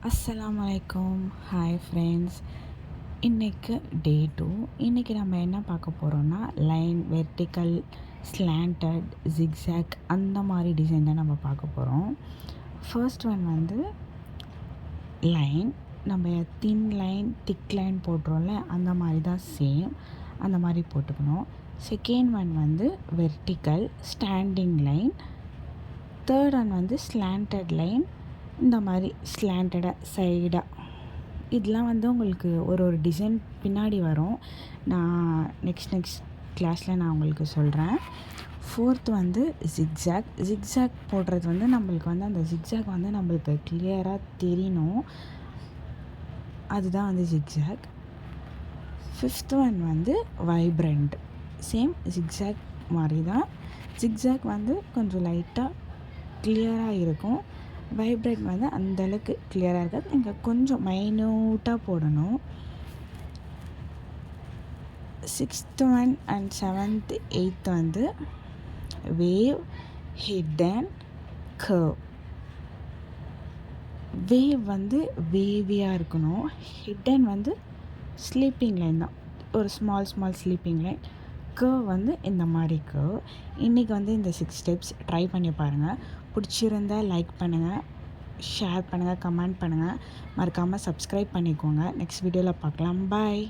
அஸ்ஸலாமு அலைக்கும். Hi friends. இன்றைக்கு டே 2. இன்றைக்கி நம்ம என்ன பார்க்க போகிறோன்னா லைன், வெர்டிக்கல், ஸ்லாண்டட், ஜிக்ஸாக் அந்த மாதிரி டிசைன் தான் நம்ம பார்க்க போகிறோம். ஃபர்ஸ்ட் ஒன் வந்து லைன். நம்ம தின் லைன், திக் லைன் போட்டுறோம்ல, அந்த மாதிரி தான் சேம் அந்த மாதிரி போட்டுக்கணும். செகண்ட் ஒன் வந்து vertical standing line. Third one வந்து ஸ்லாண்டட் லைன். இந்த மாதிரி ஸ்லாண்டடாக சைடாக இதெல்லாம் வந்து உங்களுக்கு ஒரு டிசைன் பின்னாடி வரும். நான் நெக்ஸ்ட் கிளாஸில் நான் உங்களுக்கு சொல்கிறேன். ஃபோர்த் வந்து ஜிக்ஸாக் போடுறது வந்து நம்மளுக்கு வந்து அந்த ஜிக்ஸாக் வந்து நம்மளுக்கு கிளியராக தெரியணும். அதுதான் வந்து ஜிக்ஸாக். ஃபிஃப்த் ஒன் வந்து வைப்ரண்ட். சேம் ஜிக்ஸாக் மாதிரி தான். ஜிக்ஸாக் வந்து கொஞ்சம் லைட்டாக கிளியராக இருக்கும். வைப்ரேட் வந்து அந்தளவுக்கு கிளியராக இருக்காது. நீங்கள் கொஞ்சம் மைன்யூட்டாக போடணும். Sixth one and seventh, eighth வந்து வேவ், ஹிடன், கர்வ். வேவ் வந்து வேவியாக இருக்கணும். ஹிடன் வந்து ஸ்லீப்பிங் லைன் தான், ஒரு ஸ்மால் ஸ்லீப்பிங் லைன். கர்வ் வந்து இந்த மாதிரி கர்வ். இன்றைக்கி வந்து இந்த 6 ஸ்டெப்ஸ் ட்ரை பண்ணி பாருங்கள். பிடிச்சிருந்தால் லைக் பண்ணுங்கள், ஷேர் பண்ணுங்கள், கமெண்ட் பண்ணுங்கள். மறக்காமல் சப்ஸ்கிரைப் பண்ணிக்கோங்க. நெக்ஸ்ட் வீடியோவில் பார்க்கலாம். பாய்.